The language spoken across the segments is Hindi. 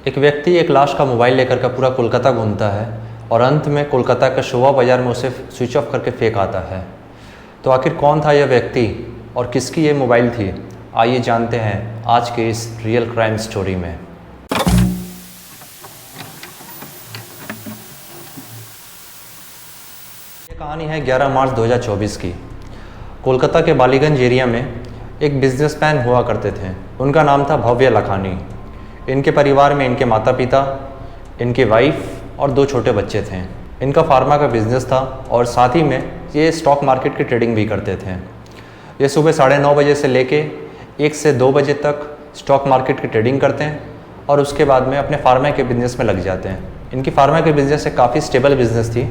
एक व्यक्ति एक लाश का मोबाइल लेकर का पूरा कोलकाता घूमता है और अंत में कोलकाता के शोभा बाज़ार में उसे स्विच ऑफ करके फेंक आता है। तो आखिर कौन था यह व्यक्ति और किसकी ये मोबाइल थी, आइए जानते हैं आज के इस रियल क्राइम स्टोरी में। ये कहानी है 11 मार्च 2024 की। कोलकाता के बालीगंज एरिया में एक बिजनेसमैन हुआ करते थे। उनका नाम था भव्य लखानी। इनके परिवार में इनके माता पिता, इनकी वाइफ और 2 छोटे बच्चे थे। इनका फार्मा का बिजनेस था और साथ ही में ये स्टॉक मार्केट की ट्रेडिंग भी करते थे। ये सुबह 9:30 बजे से लेके 1 से 2 बजे तक स्टॉक मार्केट की ट्रेडिंग करते हैं और उसके बाद में अपने फार्मा के बिज़नेस में लग जाते हैं। इनकी फार्मा के बिज़नेस एक काफ़ी स्टेबल बिज़नेस थी,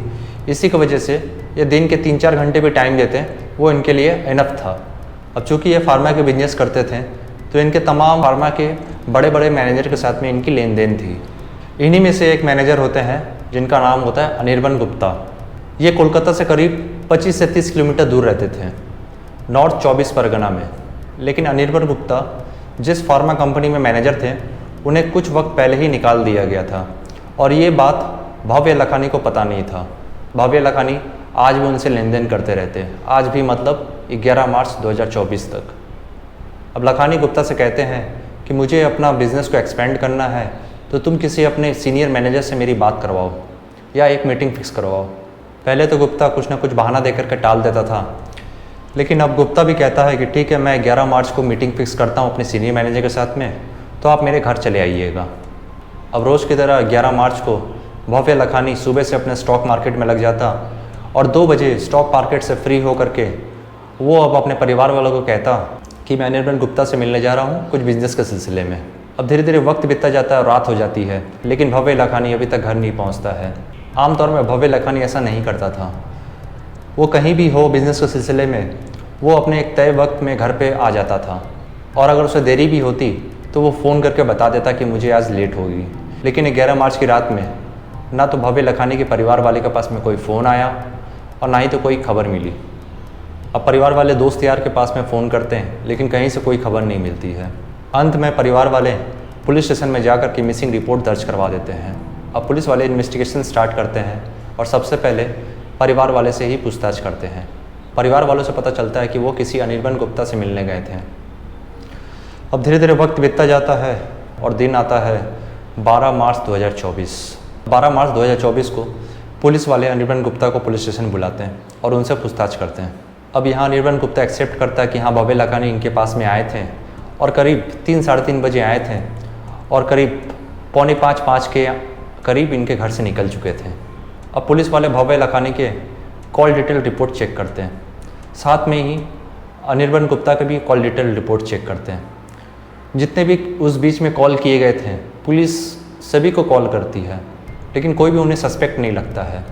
इसी की वजह से ये दिन के 3-4 घंटे भी टाइम देते हैं, वो इनके लिए इनफ था। अब चूँकि ये फार्मा के बिजनेस करते थे तो इनके तमाम फार्मा के बड़े बड़े मैनेजर के साथ में इनकी लेन देन थी। इन्हीं में से एक मैनेजर होते हैं जिनका नाम होता है अनिर्बन गुप्ता। ये कोलकाता से करीब 25 से 30 किलोमीटर दूर रहते थे, नॉर्थ 24 परगना में। लेकिन अनिर्बन गुप्ता जिस फार्मा कंपनी में मैनेजर थे, उन्हें कुछ वक्त पहले ही निकाल दिया गया था और ये बात भव्य लखानी को पता नहीं था। भव्य लखानी आज भी उनसे लेन देन करते रहते हैं, आज भी मतलब 11 मार्च 2024 तक। अब लखानी गुप्ता से कहते हैं कि मुझे अपना बिज़नेस को एक्सपेंड करना है, तो तुम किसी अपने सीनियर मैनेजर से मेरी बात करवाओ या एक मीटिंग फिक्स करवाओ। पहले तो गुप्ता कुछ ना कुछ बहाना देकर के टाल देता था, लेकिन अब गुप्ता भी कहता है कि ठीक है, मैं 11 मार्च को मीटिंग फिक्स करता हूँ अपने सीनियर मैनेजर के साथ में, तो आप मेरे घर चले आइएगा। अब रोज़ की तरह 11 मार्च को भव्य लखानी सुबह से अपने स्टॉक मार्केट में लग जाता और 2 बजे स्टॉक मार्केट से फ्री होकर के वो अब अपने परिवार वालों को कहता कि मैं अनिर्बन गुप्ता से मिलने जा रहा हूँ कुछ बिज़नेस के सिलसिले में। अब धीरे धीरे वक्त बीतता जाता है और रात हो जाती है, लेकिन भव्य लखानी अभी तक घर नहीं पहुँचता है। आमतौर में भव्य लखानी ऐसा नहीं करता था। वो कहीं भी हो बिज़नेस के सिलसिले में, वो अपने एक तय वक्त में घर पे आ जाता था और अगर उसे देरी भी होती तो वो फ़ोन करके बता देता कि मुझे आज लेट होगी। लेकिन 11 मार्च की रात में ना तो भव्य लखानी के परिवार वाले के पास में कोई फ़ोन आया और ना ही तो कोई खबर मिली। अब परिवार वाले दोस्त यार के पास में फ़ोन करते हैं, लेकिन कहीं से कोई खबर नहीं मिलती है। अंत में परिवार वाले पुलिस स्टेशन में जाकर के मिसिंग रिपोर्ट दर्ज करवा देते हैं। अब पुलिस वाले इन्वेस्टिगेशन स्टार्ट करते हैं और सबसे पहले परिवार वाले से ही पूछताछ करते हैं। परिवार वालों से पता चलता है कि वो किसी अनिर्बन गुप्ता से मिलने गए थे। अब धीरे धीरे वक्त बीतता जाता है और दिन आता है 12 मार्च 2024। 12 मार्च 2024 को पुलिस वाले अनिर्बन गुप्ता को पुलिस स्टेशन बुलाते हैं और उनसे पूछताछ करते हैं। अब यहाँ अनिर्बन गुप्ता एक्सेप्ट करता है कि हाँ, भव्य लखानी इनके पास में आए थे और करीब 3-3:30 बजे आए थे और करीब 4:45 के करीब इनके घर से निकल चुके थे। अब पुलिस वाले भव्य लखानी के कॉल डिटेल रिपोर्ट चेक करते हैं, साथ में ही अनिर्बन गुप्ता के भी कॉल डिटेल रिपोर्ट चेक करते हैं। जितने भी उस बीच में कॉल किए गए थे, पुलिस सभी को कॉल करती है, लेकिन कोई भी उन्हें सस्पेक्ट नहीं लगता है।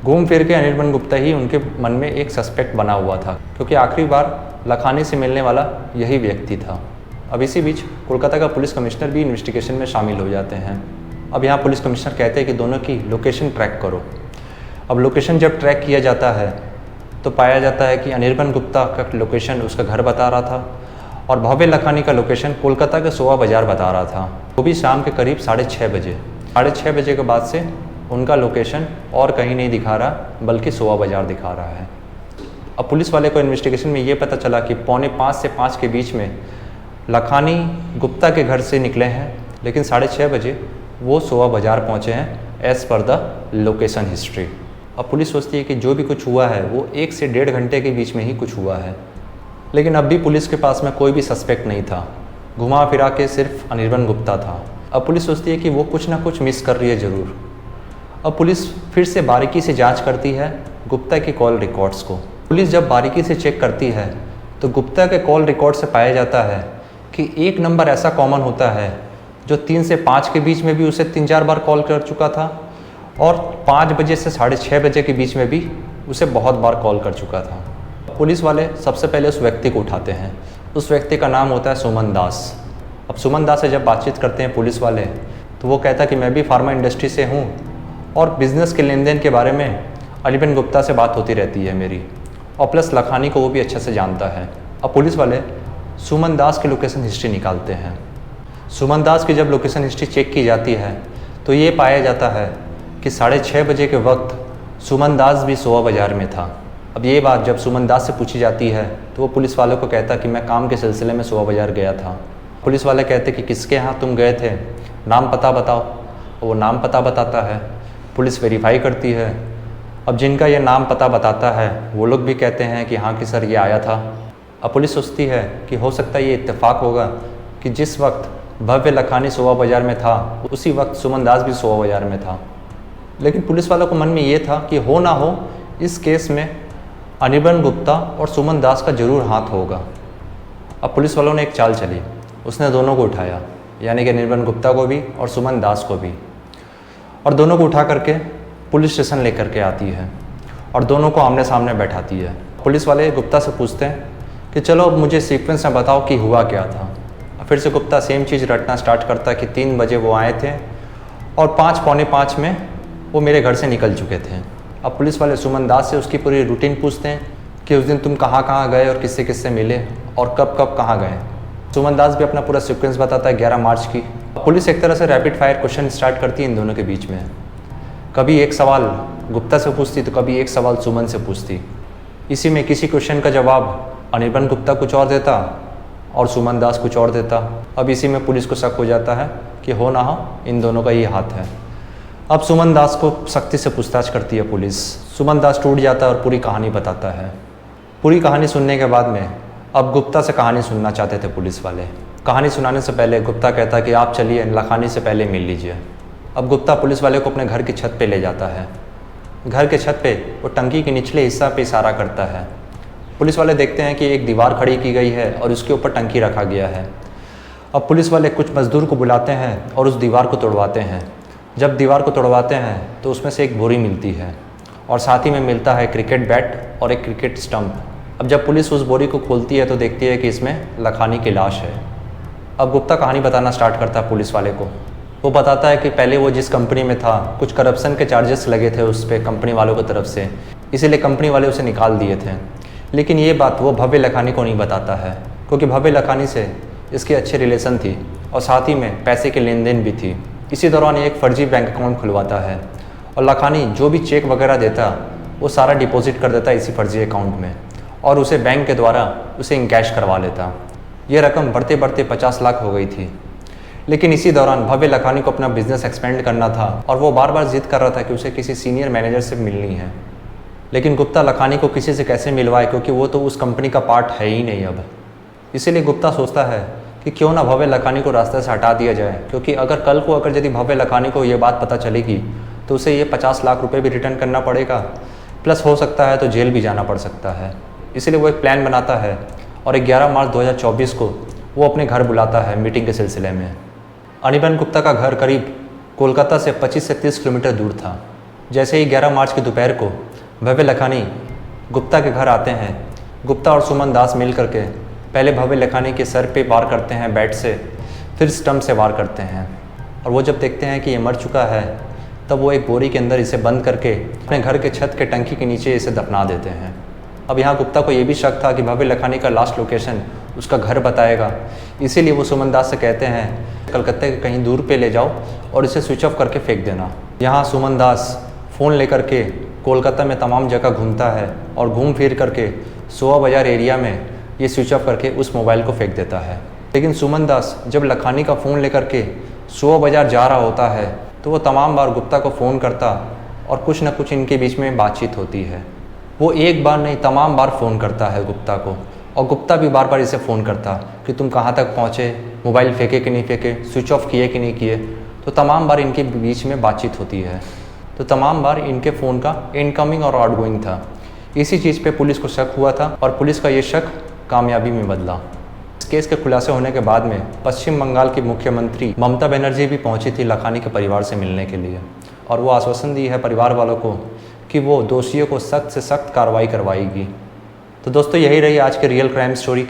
घूम फिर के अनिर्बन गुप्ता ही उनके मन में एक सस्पेक्ट बना हुआ था, क्योंकि आखिरी बार लखानी से मिलने वाला यही व्यक्ति था। अब इसी बीच कोलकाता का पुलिस कमिश्नर भी इन्वेस्टिगेशन में शामिल हो जाते हैं। अब यहाँ पुलिस कमिश्नर कहते हैं कि दोनों की लोकेशन ट्रैक करो। अब लोकेशन जब ट्रैक किया जाता है तो पाया जाता है कि अनिर्बन गुप्ता का लोकेशन उसका घर बता रहा था और भव्य लखानी का लोकेशन कोलकाता के शोभा बाज़ार बता रहा था, वो भी शाम के करीब 6:30 बजे। 6:30 बजे के बाद से उनका लोकेशन और कहीं नहीं दिखा रहा, बल्कि शोभा बाज़ार दिखा रहा है। अब पुलिस वाले को इन्वेस्टिगेशन में ये पता चला कि 4:45 से 5 के बीच में लखानी गुप्ता के घर से निकले हैं, लेकिन 6:30 बजे वो शोभा बाज़ार पहुँचे हैं as per the location history. अब पुलिस सोचती है कि जो भी कुछ हुआ है वो 1 से 1.5 घंटे के बीच में ही कुछ हुआ है, लेकिन अब भी पुलिस के पास में कोई भी सस्पेक्ट नहीं था। घुमा फिरा के सिर्फ अनिर्बन गुप्ता था। अब पुलिस सोचती है कि वो कुछ ना कुछ मिस कर रही है ज़रूर। अब पुलिस फिर से बारीकी से जांच करती है गुप्ता की कॉल रिकॉर्ड्स को। पुलिस जब बारीकी से चेक करती है तो गुप्ता के कॉल रिकॉर्ड से पाया जाता है कि एक नंबर ऐसा कॉमन होता है जो 3 से 5 के बीच में भी उसे 3-4 बार कॉल कर चुका था और 5 बजे से 6:30 बजे के बीच में भी उसे बहुत बार कॉल कर चुका था। पुलिस वाले सबसे पहले उस व्यक्ति को उठाते हैं। उस व्यक्ति का नाम होता है सुमन दास। अब सुमन दास से जब बातचीत करते हैं पुलिस वाले, तो वो कहता है कि मैं भी फार्मा इंडस्ट्री से हूँ और बिज़नेस के लेन देन के बारे में अनिर्बन गुप्ता से बात होती रहती है मेरी, और प्लस लखानी को वो भी अच्छे से जानता है। अब पुलिस वाले सुमन दास की लोकेशन हिस्ट्री निकालते हैं। सुमन दास की जब लोकेशन हिस्ट्री चेक की जाती है तो ये पाया जाता है कि 6:30 बजे के वक्त सुमन दास भी सोआ बाज़ार में था। अब ये बात जब सुमन दास से पूछी जाती है तो वो पुलिस वालों को कहता कि मैं काम के सिलसिले में सोआ बाज़ार गया था। पुलिस वाले कहते कि किसके यहाँ तुम गए थे, नाम पता बताओ। वो नाम पता बताता है, पुलिस वेरीफाई करती है। अब जिनका ये नाम पता बताता है वो लोग भी कहते हैं कि हाँ कि सर ये आया था। अब पुलिस सोचती है कि हो सकता है ये इत्तेफाक होगा कि जिस वक्त भव्य लखानी सोआ बाज़ार में था उसी वक्त सुमन दास भी सोआ बाज़ार में था। लेकिन पुलिस वालों को मन में ये था कि हो ना हो इस केस में अनिर्बन गुप्ता और सुमन दास का जरूर हाथ होगा। अब पुलिस वालों ने एक चाल चली, उसने दोनों को उठाया, यानी कि अनिर्बन गुप्ता को भी और सुमन दास को भी, और दोनों को उठा करके पुलिस स्टेशन लेकर के आती है और दोनों को आमने सामने बैठाती है। पुलिस वाले गुप्ता से पूछते हैं कि चलो अब मुझे सीक्वेंस में बताओ कि हुआ क्या था। फिर से गुप्ता सेम चीज़ रटना स्टार्ट करता है कि 3 बजे वो आए थे और 5 पौने 5 में वो मेरे घर से निकल चुके थे। अब पुलिस वाले सुमन दास से उसकी पूरी रूटीन पूछते हैं कि उस दिन तुम कहाँ कहाँ गए और किससे किससे मिले और कब कब कहाँ गए। सुमन दास भी अपना पूरा सीक्वेंस बताता है 11 मार्च की। पुलिस एक तरह से रैपिड फायर क्वेश्चन स्टार्ट करती है इन दोनों के बीच में। कभी एक सवाल गुप्ता से पूछती तो कभी एक सवाल सुमन से पूछती। इसी में किसी क्वेश्चन का जवाब अनिर्बन गुप्ता कुछ और देता और सुमन दास कुछ और देता। अब इसी में पुलिस को शक हो जाता है कि हो ना हो इन दोनों का ये हाथ है। अब सुमन दास को सख्ती से पूछताछ करती है पुलिस। सुमन दास टूट जाता है और पूरी कहानी बताता है। पूरी कहानी सुनने के बाद में अब गुप्ता से कहानी सुनना चाहते थे पुलिस वाले। कहानी सुनाने से पहले गुप्ता कहता कि आप चलिए लखानी से पहले मिल लीजिए। अब गुप्ता पुलिस वाले को अपने घर की छत पे ले जाता है। घर के छत पे वो टंकी के निचले हिस्सा पे इशारा करता है। पुलिस वाले देखते हैं कि एक दीवार खड़ी की गई है और उसके ऊपर टंकी रखा गया है। अब पुलिस वाले कुछ मजदूर को बुलाते हैं और उस दीवार को तोड़वाते हैं। जब दीवार को तोड़वाते हैं तो उसमें से एक बोरी मिलती है और साथ ही में मिलता है क्रिकेट बैट और एक क्रिकेट स्टंप। अब जब पुलिस उस बोरी को खोलती है तो देखती है कि इसमें लखानी की लाश है। अब गुप्ता कहानी बताना स्टार्ट करता है पुलिस वाले को। वो बताता है कि पहले वो जिस कंपनी में था कुछ करप्शन के चार्जेस लगे थे उस पर कंपनी वालों की तरफ से, इसीलिए कंपनी वाले उसे निकाल दिए थे। लेकिन ये बात वो भव्य लखानी को नहीं बताता है क्योंकि भव्य लखानी से इसकी अच्छी रिलेशन थी और साथ ही में पैसे के लेन देन भी थी। इसी दौरान एक फर्जी बैंक अकाउंट खुलवाता है और लखानी जो भी चेक वगैरह देता वो सारा डिपॉजिट कर देता इसी फर्जी अकाउंट में और उसे बैंक के द्वारा उसे इनकैश करवा लेता। ये रकम बढ़ते बढ़ते 50 लाख हो गई थी। लेकिन इसी दौरान भव्य लखानी को अपना बिजनेस एक्सपेंड करना था और वो बार बार जिद कर रहा था कि उसे किसी सीनियर मैनेजर से मिलनी है। लेकिन गुप्ता लखानी को किसी से कैसे मिलवाए क्योंकि वो तो उस कंपनी का पार्ट है ही नहीं अब। इसीलिए गुप्ता सोचता है कि क्यों ना भव्य लखानी को रास्ते से हटा दिया जाए, क्योंकि अगर कल को अगर यदि भव्य लखानी को ये बात पता चलेगी तो उसे ये 50 लाख रुपए भी रिटर्न करना पड़ेगा, प्लस हो सकता है तो जेल भी जाना पड़ सकता है। इसीलिए वो एक प्लान बनाता है और 11 मार्च 2024 को वो अपने घर बुलाता है मीटिंग के सिलसिले में। अनिर्बन गुप्ता का घर करीब कोलकाता से 25 से 30 किलोमीटर दूर था। जैसे ही 11 मार्च की दोपहर को भव्य लखानी गुप्ता के घर आते हैं, गुप्ता और सुमन दास मिल करके पहले भव्य लखानी के सर पे वार करते हैं बैट से, फिर स्टंप से वार करते हैं और वो जब देखते हैं कि ये मर चुका है तब वो एक बोरी के अंदर इसे बंद करके अपने घर के छत के टंकी के नीचे इसे दफना देते हैं। अब यहाँ गुप्ता को ये भी शक था कि भव्य लखानी का लास्ट लोकेशन उसका घर बताएगा, इसीलिए वो सुमन दास से कहते हैं कलकत्ते के कहीं दूर पे ले जाओ और इसे स्विच ऑफ करके फेंक देना। यहाँ सुमन दास फ़ोन लेकर के कोलकाता में तमाम जगह घूमता है और घूम फिर करके सोआ बाज़ार एरिया में ये स्विच ऑफ करके उस मोबाइल को फेंक देता है। लेकिन सुमन दास जब लखानी का फ़ोन लेकर के सोआ बाज़ार जा रहा होता है तो वो तमाम बार गुप्ता को फ़ोन करता और कुछ न कुछ इनके बीच में बातचीत होती है। वो एक बार नहीं तमाम बार फ़ोन करता है गुप्ता को और गुप्ता भी बार बार इसे फ़ोन करता कि तुम कहाँ तक पहुँचे, मोबाइल फेंके कि नहीं फेंके, स्विच ऑफ किए कि नहीं किए। तो तमाम बार इनके बीच में बातचीत होती है। तो तमाम बार इनके फ़ोन का इनकमिंग और आउटगोइंग था। इसी चीज़ पे पुलिस को शक हुआ था और पुलिस का ये शक कामयाबी में बदला। इस केस के खुलासे होने के बाद में पश्चिम बंगाल की मुख्यमंत्री ममता बनर्जी भी पहुंची थी लखानी के परिवार से मिलने के लिए और वो आश्वासन दी है परिवार वालों को कि वो दोषियों को सख्त से सख्त कार्रवाई करवाएगी। तो दोस्तों यही रही आज के रियल क्राइम स्टोरी।